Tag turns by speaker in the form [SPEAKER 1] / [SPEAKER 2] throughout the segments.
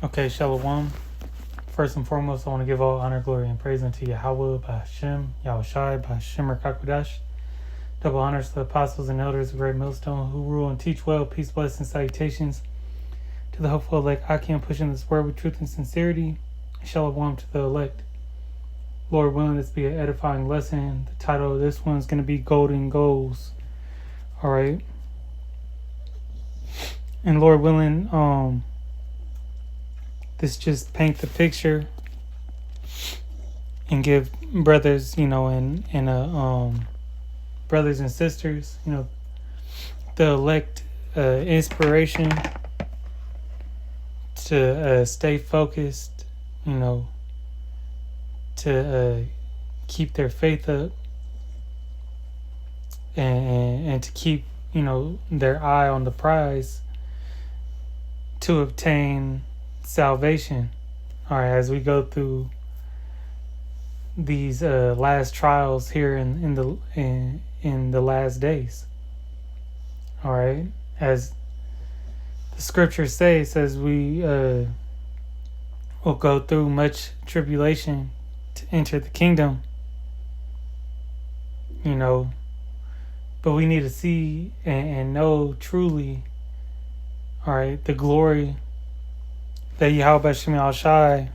[SPEAKER 1] Okay, Shalom. First and foremost, I want to give all honor, glory, and praise unto Yahweh, by Hashem, Yahushai, by Hashem Rakakwadash. Double honors to the apostles and elders of Great Millstone who rule and teach well. Peace, blessings, salutations to the hopeful elect. I can pushing this word with truth and sincerity. Shalom to the elect. Lord willing, this be an edifying lesson. The title of this one is going to be Golden Goals. All right. And Lord willing, this just paint the picture and give brothers, and brothers and sisters, the elect inspiration to stay focused, to keep their faith up and to keep, their eye on the prize to obtain salvation. All right, as we go through these last trials here in the last days. All right, as the scriptures say, it says we will go through much tribulation to enter the kingdom. But we need to see and know truly, all right, the glory that Yahweh Shem Shai,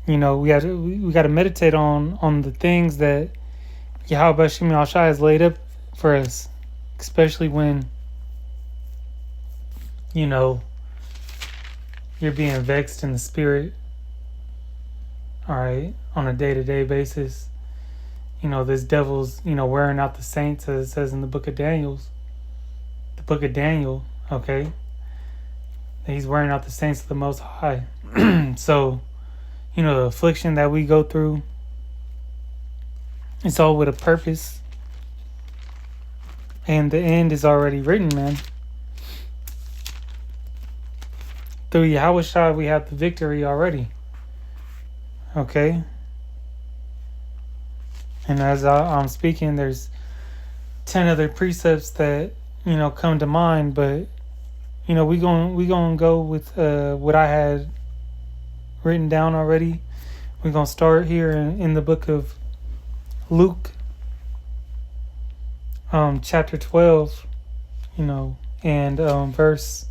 [SPEAKER 1] we got to meditate on the things that Yahweh Shem Shai has laid up for us, especially when you're being vexed in the spirit, all right, on a day-to-day basis. This devil's wearing out the saints, as it says in the book of Daniel, okay. He's wearing out the saints of the Most High. So, the affliction that we go through, it's all with a purpose. And the end is already written, man. Through Yahweh Shai, we have the victory already. Okay? And as I'm speaking, there's 10 other precepts that, come to mind, but we gonna go with what I had written down already. We're gonna start here in the book of Luke, chapter 12, and verse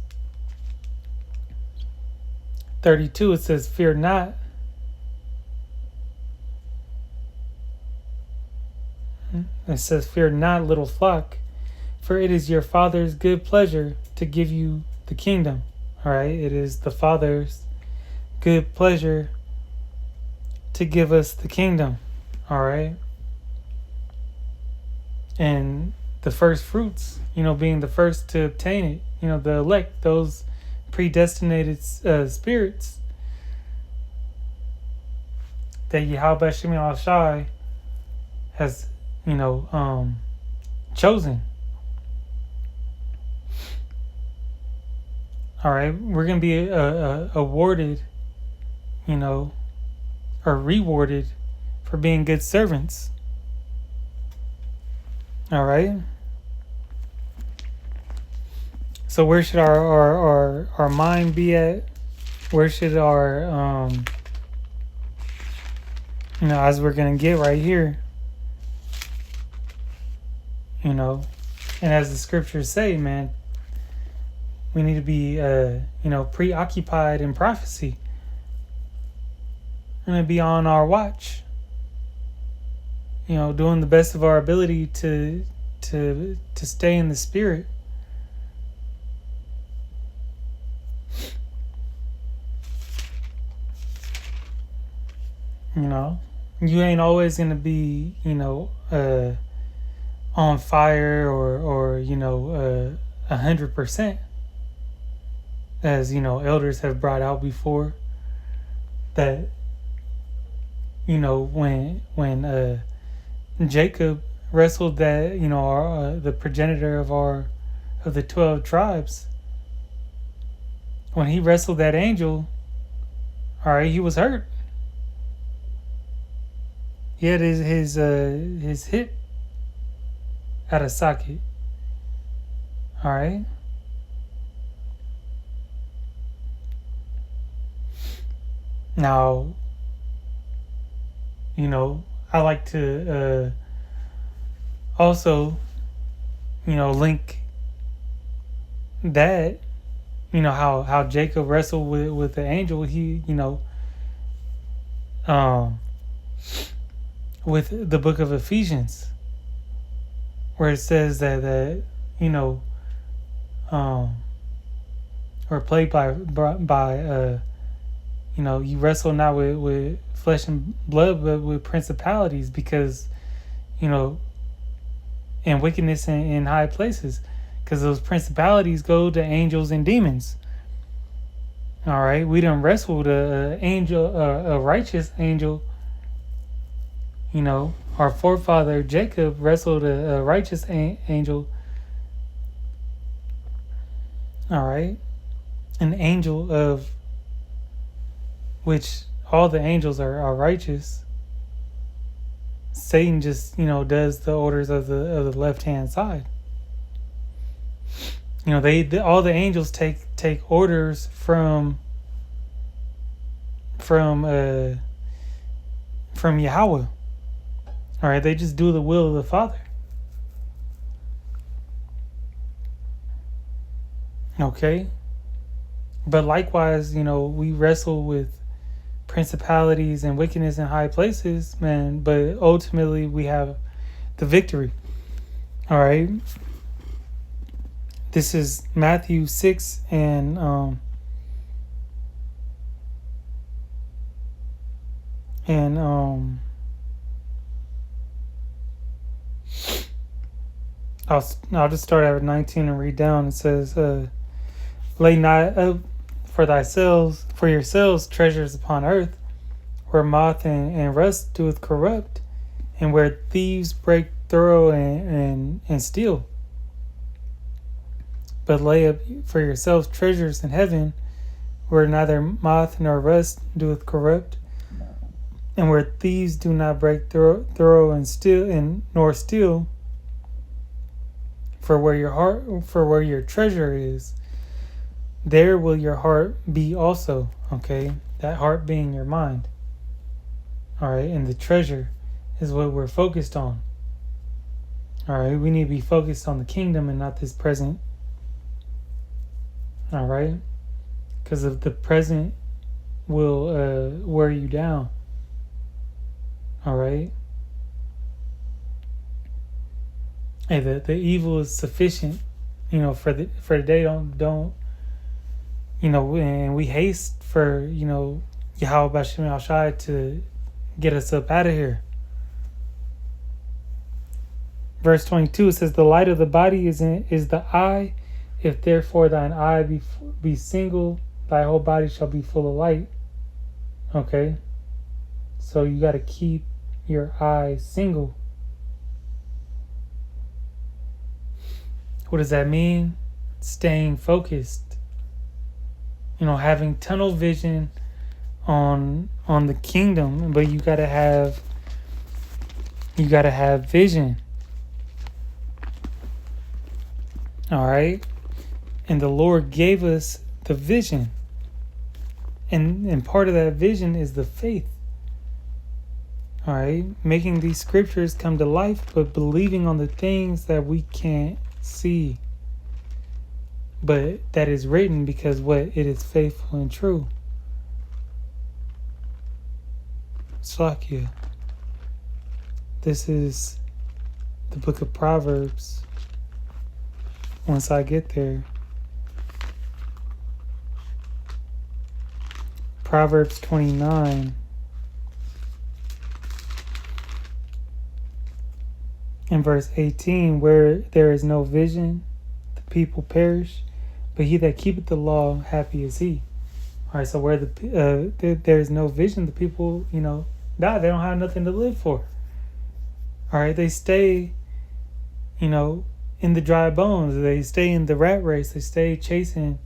[SPEAKER 1] 32. It says, "Fear not." It says, "Fear not, little flock, for it is your Father's good pleasure to give you the kingdom." All right, it is the Father's good pleasure to give us the kingdom. All right, and the first fruits, being the first to obtain it, the elect, those predestinated spirits that Yahweh Shem Shai has, chosen. All right, we're going to be awarded, or rewarded for being good servants. All right. So where should our mind be at? Where should our, as we're going to get right here, and as the scriptures say, man, we need to be, preoccupied in prophecy. We're going to be on our watch, doing the best of our ability to stay in the spirit. You ain't always going to be, on fire or 100%. As elders have brought out before, that when Jacob wrestled that the progenitor of the 12 tribes, when he wrestled that angel, all right, he was hurt. He had his hip out of socket. All right. Now, I like to also, link that, how Jacob wrestled with the angel. He, um, with the book of Ephesians, where it says that you know, um, or played by you wrestle not with flesh and blood, but with principalities, because you know, and wickedness in high places, because those principalities go to angels and demons. All right, we done wrestled a righteous angel. Our forefather Jacob wrestled a righteous angel. All right, an angel of which all the angels are righteous. Satan just does the orders of the left hand side. All the angels take orders from Yahweh. All right, they just do the will of the Father. Okay, but likewise, we wrestle with principalities and wickedness in high places, man. But ultimately, we have the victory. All right. This is Matthew 6 and I'll just start at 19 and read down. It says, "Lay not up for yourselves treasures upon earth, where moth and rust doeth corrupt, and where thieves break through and steal. But lay up for yourselves treasures in heaven, where neither moth nor rust doeth corrupt, and where thieves do not break through and steal nor steal. For where your treasure is, there will your heart be also." Okay, that heart being your mind. All right, and the treasure is what we're focused on. All right, we need to be focused on the kingdom and not this present. All right, because of the present will wear you down. All right. Hey, the evil is sufficient, for the day. Don't and we haste for Yahweh Bashim Al Shai to get us up out of here. Verse 22, it says, "The light of the body is the eye. If therefore thine eye be single, thy whole body shall be full of light." Okay, so you got to keep your eye single. What does that mean? Staying focused. Having tunnel vision on the kingdom, but you gotta have vision. All right, and the Lord gave us the vision, and part of that vision is the faith. All right, making these scriptures come to life, but believing on the things that we can't see, but that is written, because it is faithful and true. Slakia. This is the book of Proverbs. Once I get there, Proverbs 29 and verse 18, "Where there is no vision, the people perish, but he that keepeth the law, happy is he." All right, so where there is no vision, the people, die. They don't have nothing to live for. All right, they stay, in the dry bones. They stay in the rat race. They stay chasing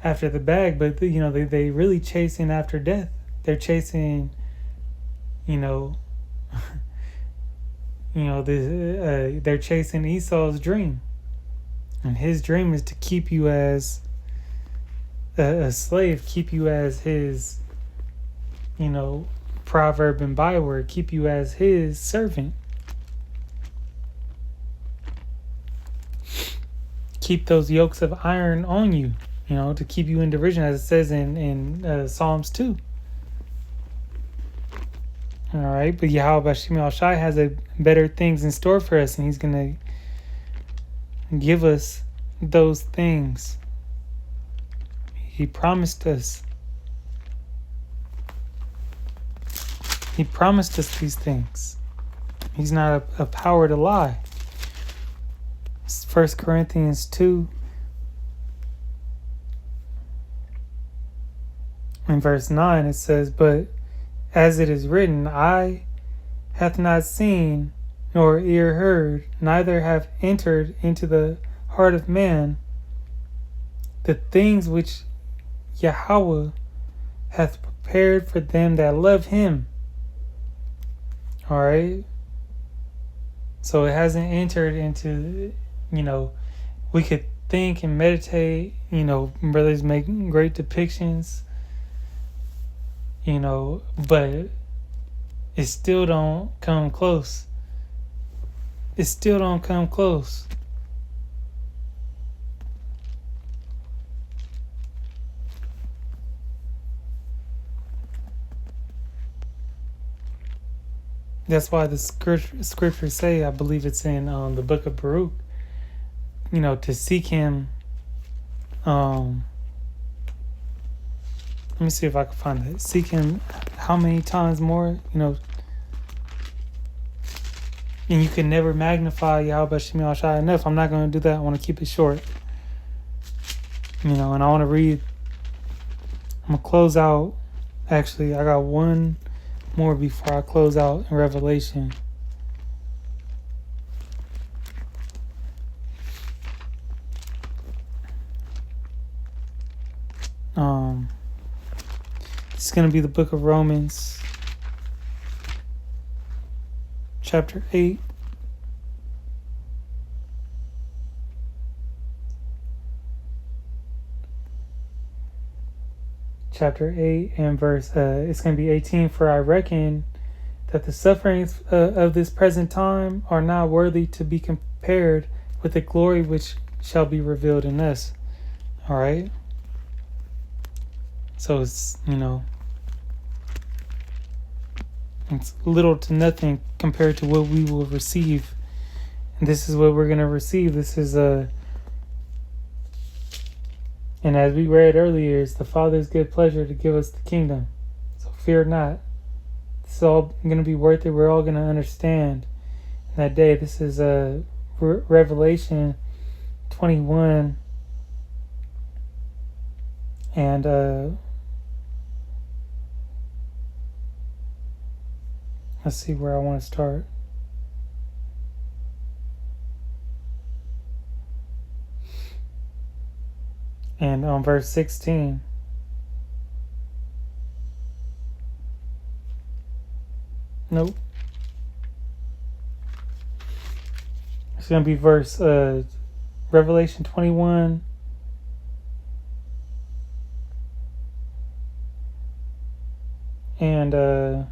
[SPEAKER 1] after the bag, but they really chasing after death. They're chasing, they're chasing Esau's dream, and his dream is to keep you as a slave, keep you as his proverb and byword, keep you as his servant. Keep those yokes of iron on you, to keep you in derision, as it says in Psalms 2. All right, but Yahweh Bashim Shai has better things in store for us, and he's going to give us those things. He promised us. He promised us these things. He's not a power to lie. 1 Corinthians 2 in verse 9, it says, "But as it is written, eye hath not seen, nor ear heard, neither have entered into the heart of man the things which Yahweh hath prepared for them that love him." All right. So it hasn't entered into, we could think and meditate, brothers make great depictions, but it still don't come close. It still don't come close. That's why the scriptures say, I believe it's in the book of Baruch, to seek him. Let me see if I can find that. Seek him how many times more? And you can never magnify Yahweh Shem Shai enough. I'm not going to do that. I want to keep it short. And I want to read. I'm going to close out. Actually, I got one more before I close out in Revelation. It's going to be the book of Romans, chapter 8. Chapter 8 and verse, it's going to be 18. "For I reckon that the sufferings of this present time are not worthy to be compared with the glory which shall be revealed in us." All right. So it's, it's little to nothing compared to what we will receive. And this is what we're going to receive. This is and as we read earlier, it's the Father's good pleasure to give us the kingdom. So fear not. It's all going to be worth it. We're all going to understand in that day. This is Revelation 21. And let's see where I want to start. And on verse 16. Nope. It's going to be verse Revelation 21. And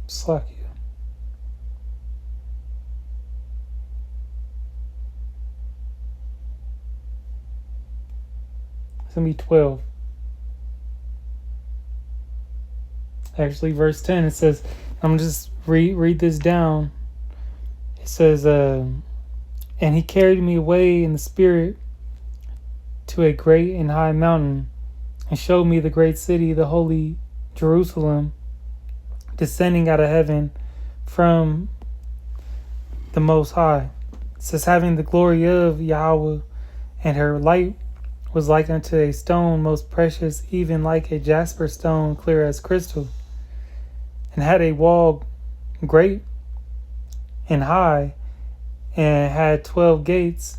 [SPEAKER 1] slack you. It's going to be 12. Actually, verse 10, it says, I'm just read this down. It says, "And he carried me away in the spirit to a great and high mountain, and showed me the great city, the holy Jerusalem, descending out of heaven from the Most High." It says, "having the glory of Yahweh, and her light was like unto a stone most precious, even like a jasper stone, clear as crystal, and had a wall great and high, and had 12 gates,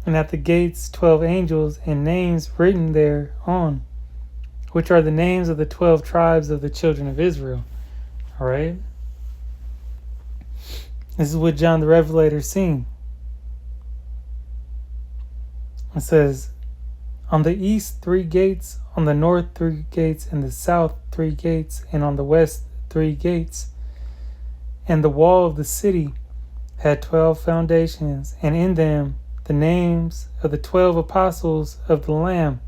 [SPEAKER 1] and at the gates 12 angels, and names written thereon, which are the names of the 12 tribes of the children of Israel." All right. This is what John the Revelator seen. It says, on the east 3 gates, on the north 3 gates, in the south 3 gates, and on the west 3 gates. And the wall of the city had 12 foundations, and in them the names of the 12 apostles of the Lamb.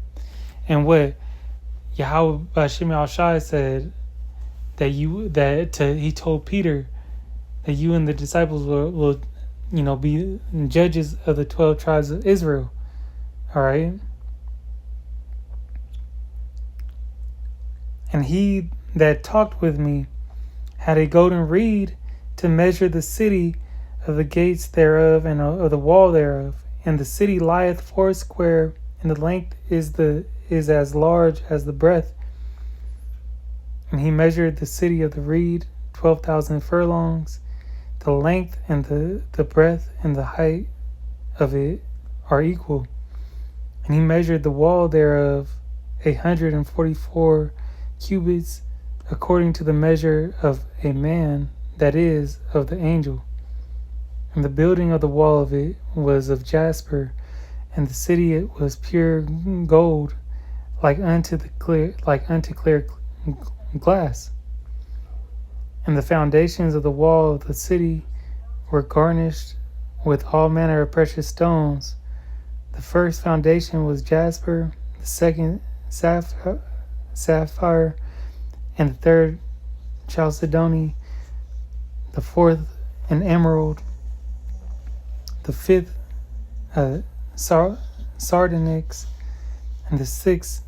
[SPEAKER 1] And what Yahweh Bashim Al-Shai said, he told Peter that you and the disciples will be judges of the 12 tribes of Israel. All right. And he that talked with me had a golden reed to measure the city of the gates thereof and of the wall thereof. And the city lieth foursquare, and the length is as large as the breadth. And he measured the city of the reed 12,000 furlongs. The length and the breadth and the height of it are equal. And he measured the wall thereof 144 cubits, according to the measure of a man, that is, of the angel. And the building of the wall of it was of jasper, and the city it was pure gold, like unto clear glass. And the foundations of the wall of the city were garnished with all manner of precious stones. The first foundation was jasper, the second sapphire, and the third chalcedony, the fourth an emerald, the fifth sardonyx, and the sixth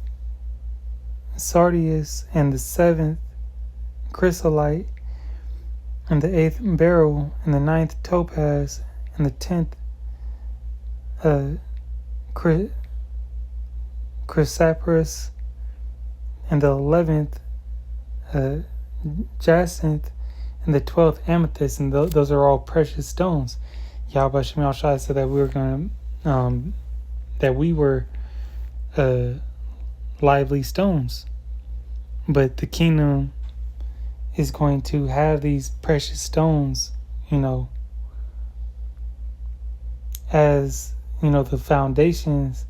[SPEAKER 1] sardius, and the seventh chrysolite, and the eighth beryl, and the ninth topaz, and the 10th chrysoprase, and the 11th jacinth, and the 12th amethyst. And those are all precious stones. Yahweh Shemel Shai said that we were lively stones, but the kingdom is going to have these precious stones, as the foundations.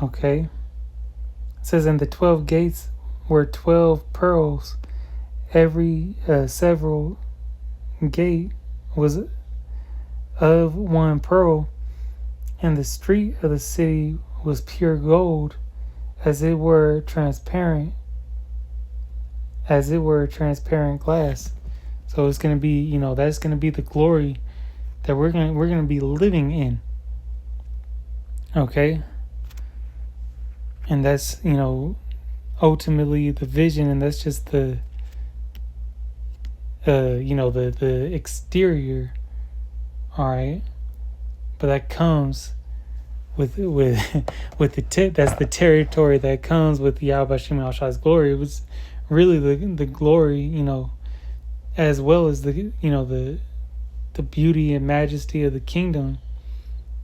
[SPEAKER 1] Okay, it says, and the 12 gates were 12 pearls. Every several gate was of 1 pearl, and the street of the city was pure gold, as it were transparent glass. So it's going to be, that's going to be the glory that we're going to be living in. Okay? And that's, ultimately the vision, and that's just the the exterior. All right? But that comes with the that's the territory that comes with Yahweh Shem Al-Shai's glory. It was really the glory, as well as the beauty and majesty of the kingdom,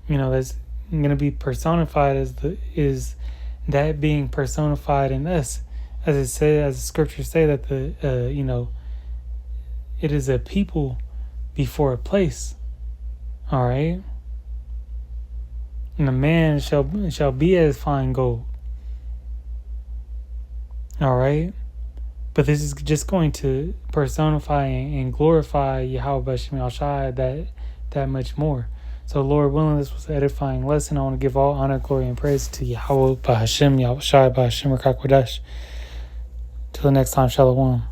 [SPEAKER 1] that's going to be personified is that being personified in us, as the scriptures say that it is a people before a place. All right. And a man shall be as fine gold. All right. But this is just going to personify and glorify Yahweh B'Shem Al-Shai that much more. So Lord willing, this was an edifying lesson. I want to give all honor, glory, and praise to Yahweh B'Shem Al-Shai B'Shem Rakakwadash. Till the next time, Shalom.